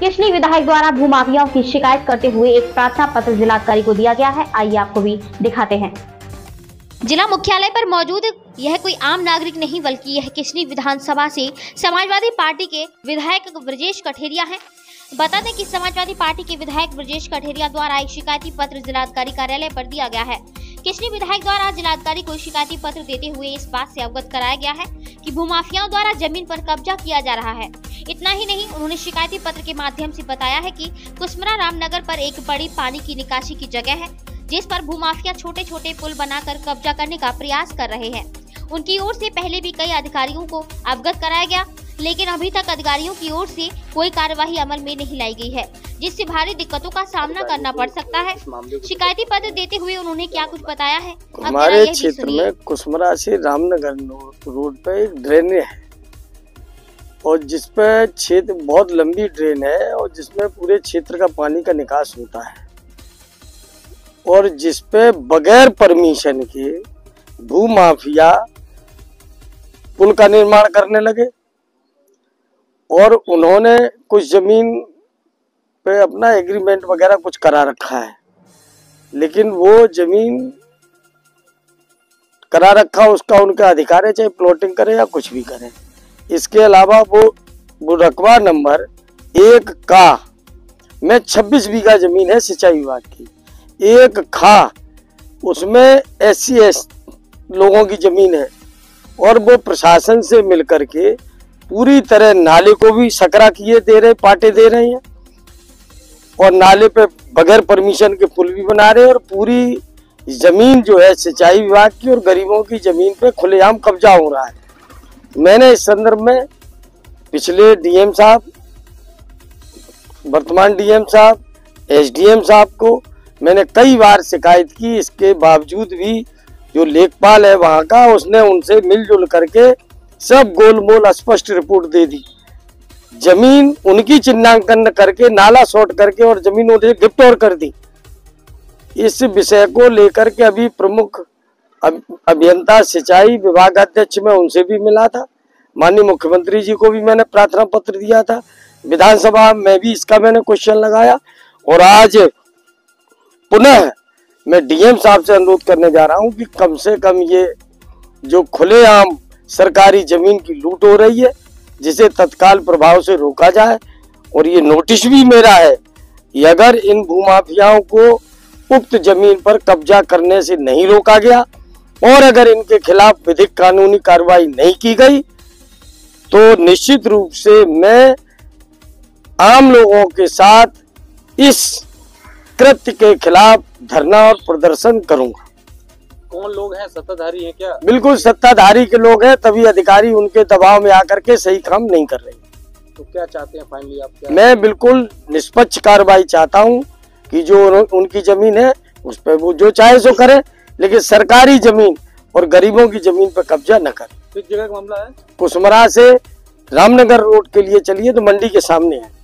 किशनी विधायक द्वारा भूमाफियाओं की शिकायत करते हुए एक प्रार्थना पत्र जिलाधिकारी को दिया गया है। आइए आपको भी दिखाते हैं। जिला मुख्यालय पर मौजूद यह कोई आम नागरिक नहीं बल्कि यह किशनी विधानसभा से समाजवादी पार्टी के विधायक ब्रजेश कठेरिया हैं। बता दें कि समाजवादी पार्टी के विधायक ब्रजेश कठेरिया द्वारा एक शिकायती पत्र जिलाधिकारी कार्यालय पर दिया गया है। किशनी विधायक द्वारा जिलाधिकारी को शिकायती पत्र देते हुए इस बात से अवगत कराया गया है कि भूमाफियाओं द्वारा जमीन पर कब्जा किया जा रहा है। इतना ही नहीं, उन्होंने शिकायती पत्र के माध्यम से बताया है कि कुसमरा रामनगर पर एक बड़ी पानी की निकासी की जगह है, जिस पर भूमाफिया छोटे छोटे पुल बनाकर कब्जा करने का प्रयास कर रहे हैं। उनकी ओर से पहले भी कई अधिकारियों को अवगत कराया गया, लेकिन अभी तक अधिकारियों की ओर से कोई कार्यवाही अमल में नहीं लाई गई है, जिससे भारी दिक्कतों का सामना करना पड़ सकता है। शिकायती पत्र देते हुए उन्होंने क्या कुछ बताया है। हमारे क्षेत्र में कुसमरा से रामनगर रोड पे एक ड्रेन है और जिसपे क्षेत्र बहुत लंबी ड्रेन है और जिसमें पूरे क्षेत्र का पानी का निकास होता है और जिसपे बगैर परमिशन के भूमाफिया पुल का निर्माण करने लगे और उन्होंने कुछ जमीन पे अपना एग्रीमेंट वगैरह कुछ करा रखा है, लेकिन वो जमीन करा रखा उसका उनका अधिकार है, चाहे प्लॉटिंग करे या कुछ भी करे। इसके अलावा वो रकबा नंबर 1 का में 26 बीघा जमीन है सिंचाई विभाग की, 1 खा उसमें SC लोगों की जमीन है और वो प्रशासन से मिलकर के पूरी तरह नाले को भी सकरा किए दे रहे, पाटे दे रहे हैं और नाले पे बगैर परमिशन के पुल भी बना रहे हैं और पूरी जमीन जो है सिंचाई विभाग की और गरीबों की जमीन पे खुलेआम कब्जा हो रहा है। मैंने इस संदर्भ में पिछले डीएम साहब, वर्तमान डीएम साहब, SDM साहब को मैंने कई बार शिकायत की। इसके बावजूद भी जो लेखपाल है वहां का, उसने उनसे मिलजुल करके सब गोलमोल स्पष्ट रिपोर्ट दे दी। जमीन उनकी चिन्हांकन करके नाला शॉर्ट करके और जमीन उन्हें गिफ्ट और कर दी। इस विषय को लेकर के अभी प्रमुख अभियंता सिंचाई विभागाध्यक्ष में उनसे भी मिला था, माननीय मुख्यमंत्री जी को भी मैंने प्रार्थना पत्र दिया था, विधानसभा में भी इसका मैंने क्वेश्चन लगाया और आज पुनः मैं डीएम साहब से अनुरोध करने जा रहा हूं कि कम से कम ये जो खुलेआम सरकारी जमीन की लूट हो रही है जिसे तत्काल प्रभाव से रोका जाए। और ये नोटिस भी मेरा है कि अगर इन भूमाफियाओं को उक्त जमीन पर कब्जा करने से नहीं रोका गया और अगर इनके खिलाफ विधिक कानूनी कार्रवाई नहीं की गई तो निश्चित रूप से मैं आम लोगों के साथ इस कृत्य के खिलाफ धरना और प्रदर्शन करूंगा। कौन लोग हैं? सत्ताधारी हैं क्या? बिल्कुल सत्ताधारी के लोग हैं, तभी अधिकारी उनके दबाव में आकर के सही काम नहीं कर रहे। तो क्या चाहते हैं फाइनली आप? क्या? मैं बिल्कुल निष्पक्ष कार्रवाई चाहता हूं कि जो उनकी जमीन है उस पर वो जो चाहे सो करे, लेकिन सरकारी जमीन और गरीबों की जमीन पर कब्जा न करे। किस जगह का मामला है? कुसमरा से रामनगर रोड के लिए चलिए तो मंडी के सामने है।